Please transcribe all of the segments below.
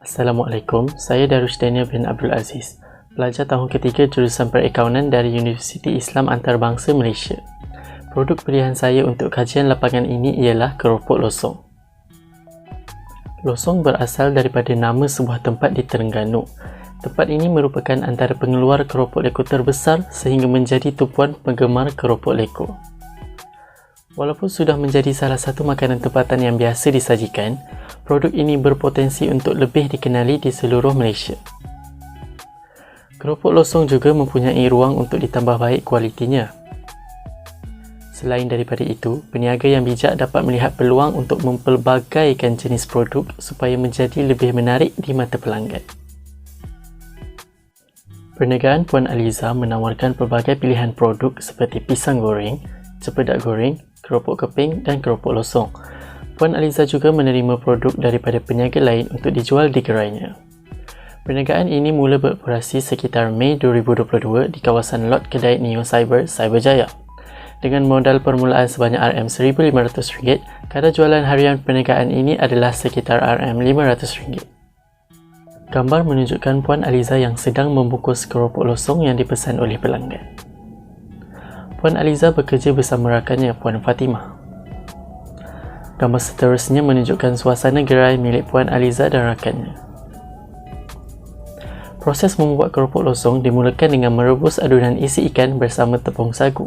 Assalamualaikum, saya Darus Daniel bin Abdul Aziz, pelajar tahun ketiga jurusan Perakaunan dari Universiti Islam Antarabangsa Malaysia. Produk pilihan saya untuk kajian lapangan ini ialah keropok losong. Losong berasal daripada nama sebuah tempat di Terengganu. Tempat ini merupakan antara pengeluar keropok leko terbesar sehingga menjadi tumpuan penggemar keropok leko. Walaupun sudah menjadi salah satu makanan tempatan yang biasa disajikan, produk ini berpotensi untuk lebih dikenali di seluruh Malaysia. Keropok losong juga mempunyai ruang untuk ditambah baik kualitinya. Selain daripada itu, peniaga yang bijak dapat melihat peluang untuk mempelbagaikan jenis produk supaya menjadi lebih menarik di mata pelanggan. Perniagaan Puan Aliza menawarkan pelbagai pilihan produk seperti pisang goreng, cempedak goreng, keropok keping dan keropok losong. Puan Aliza juga menerima produk daripada peniaga lain untuk dijual di gerainya. Perniagaan ini mula beroperasi sekitar Mei 2022 di kawasan lot kedai Neo Cyber, Cyberjaya. Dengan modal permulaan sebanyak RM1,500, kadar jualan harian perniagaan ini adalah sekitar RM500. Gambar menunjukkan Puan Aliza yang sedang membungkus keropok losong yang dipesan oleh pelanggan. Puan Aliza bekerja bersama rakannya, Puan Fatimah. Gambar seterusnya menunjukkan suasana gerai milik Puan Aliza dan rakannya. Proses membuat keropok losong dimulakan dengan merebus adunan isi ikan bersama tepung sagu.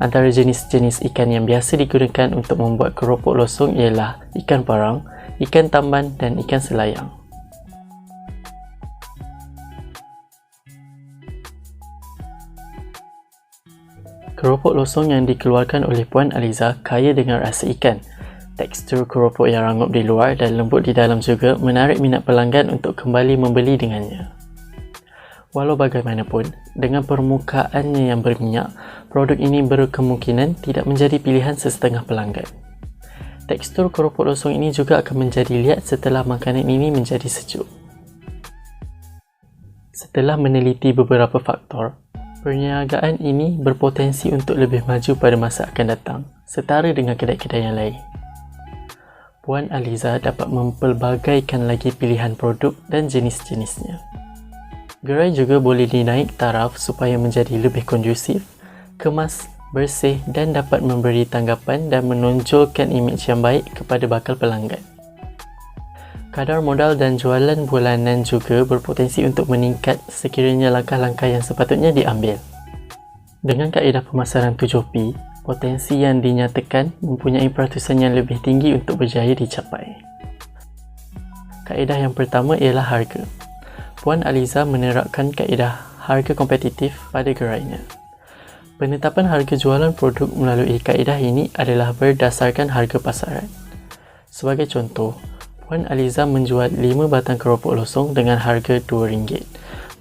Antara jenis-jenis ikan yang biasa digunakan untuk membuat keropok losong ialah ikan parang, ikan tamban dan ikan selayang. Keropok losong yang dikeluarkan oleh Puan Aliza kaya dengan rasa ikan. Tekstur keropok yang rangup di luar dan lembut di dalam juga menarik minat pelanggan untuk kembali membeli dengannya. Walau bagaimanapun, dengan permukaannya yang berminyak, produk ini berkemungkinan tidak menjadi pilihan sesetengah pelanggan. Tekstur keropok losong ini juga akan menjadi liat setelah makanan ini menjadi sejuk. Setelah meneliti beberapa faktor, perniagaan ini berpotensi untuk lebih maju pada masa akan datang, setara dengan kedai-kedai yang lain. Puan Aliza dapat mempelbagaikan lagi pilihan produk dan jenis-jenisnya. Gerai juga boleh dinaik taraf supaya menjadi lebih kondusif, kemas, bersih dan dapat memberi tanggapan dan menonjolkan imej yang baik kepada bakal pelanggan. Kadar modal dan jualan bulanan juga berpotensi untuk meningkat sekiranya langkah-langkah yang sepatutnya diambil. Dengan kaedah pemasaran 7P, potensi yang dinyatakan mempunyai peratusan yang lebih tinggi untuk berjaya dicapai. Kaedah yang pertama ialah harga. Puan Aliza menerapkan kaedah harga kompetitif pada gerainya. Penetapan harga jualan produk melalui kaedah ini adalah berdasarkan harga pasaran. Sebagai contoh, Puan Aliza menjual 5 batang keropok losong dengan harga RM2,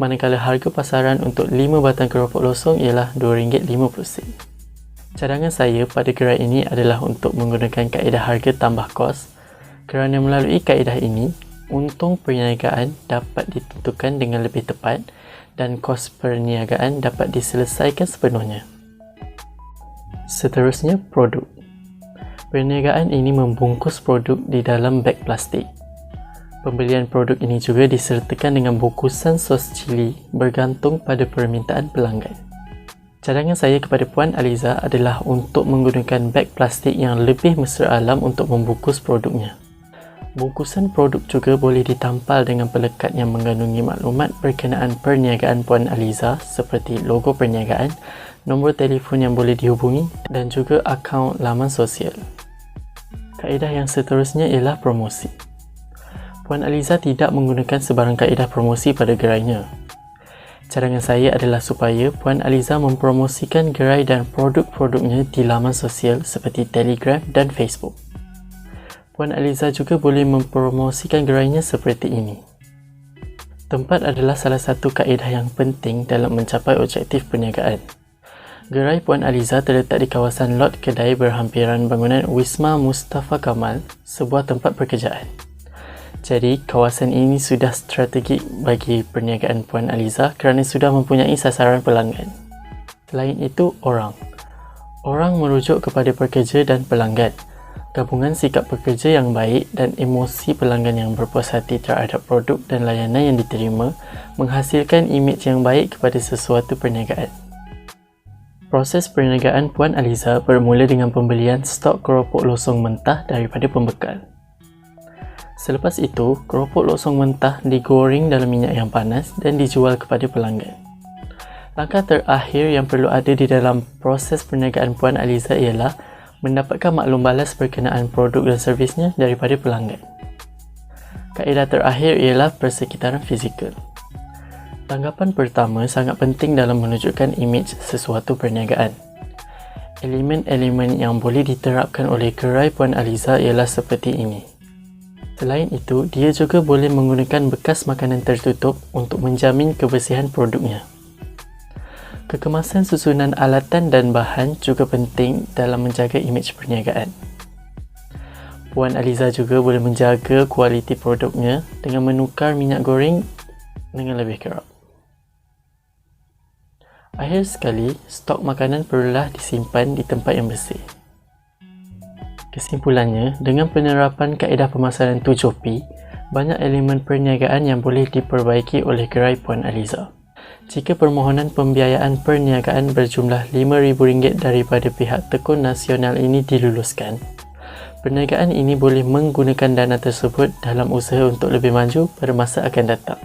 manakala harga pasaran untuk 5 batang keropok losong ialah RM2.50. Cadangan saya pada gerai ini adalah untuk menggunakan kaedah harga tambah kos, kerana melalui kaedah ini, untung perniagaan dapat ditentukan dengan lebih tepat dan kos perniagaan dapat diselesaikan sepenuhnya. Seterusnya, produk. Perniagaan ini membungkus produk di dalam beg plastik. Pembelian produk ini juga disertakan dengan bungkusan sos cili bergantung pada permintaan pelanggan. Cadangan saya kepada Puan Aliza adalah untuk menggunakan beg plastik yang lebih mesra alam untuk membungkus produknya. Bungkusan produk juga boleh ditampal dengan pelekat yang mengandungi maklumat berkenaan perniagaan Puan Aliza seperti logo perniagaan, nombor telefon yang boleh dihubungi dan juga akaun laman sosial. Kaedah yang seterusnya ialah promosi. Puan Aliza tidak menggunakan sebarang kaedah promosi pada gerainya. Cadangan saya adalah supaya Puan Aliza mempromosikan gerai dan produk-produknya di laman sosial seperti Telegram dan Facebook. Puan Aliza juga boleh mempromosikan gerainya seperti ini. Tempat adalah salah satu kaedah yang penting dalam mencapai objektif perniagaan. Gerai Puan Aliza terletak di kawasan lot kedai berhampiran bangunan Wisma Mustafa Kamal, sebuah tempat pekerjaan. Jadi, kawasan ini sudah strategik bagi perniagaan Puan Aliza kerana sudah mempunyai sasaran pelanggan. Selain itu, orang. Orang merujuk kepada pekerja dan pelanggan. Gabungan sikap pekerja yang baik dan emosi pelanggan yang berpuas hati terhadap produk dan layanan yang diterima menghasilkan imej yang baik kepada sesuatu perniagaan. Proses perniagaan Puan Aliza bermula dengan pembelian stok keropok losong mentah daripada pembekal. Selepas itu, keropok losong mentah digoreng dalam minyak yang panas dan dijual kepada pelanggan. Langkah terakhir yang perlu ada di dalam proses perniagaan Puan Aliza ialah mendapatkan maklum balas berkenaan produk dan servisnya daripada pelanggan. Kaedah terakhir ialah persekitaran fizikal. Tanggapan pertama sangat penting dalam menunjukkan imej sesuatu perniagaan. Elemen-elemen yang boleh diterapkan oleh gerai Puan Aliza ialah seperti ini. Selain itu, dia juga boleh menggunakan bekas makanan tertutup untuk menjamin kebersihan produknya. Kekemasan susunan alatan dan bahan juga penting dalam menjaga imej perniagaan. Puan Aliza juga boleh menjaga kualiti produknya dengan menukar minyak goreng dengan lebih kerap. Akhir sekali, stok makanan perlulah disimpan di tempat yang bersih. Kesimpulannya, dengan penerapan kaedah pemasaran 7P, banyak elemen perniagaan yang boleh diperbaiki oleh gerai Puan Aliza. Jika permohonan pembiayaan perniagaan berjumlah RM5,000 daripada pihak tekun nasional ini diluluskan, perniagaan ini boleh menggunakan dana tersebut dalam usaha untuk lebih maju pada masa akan datang.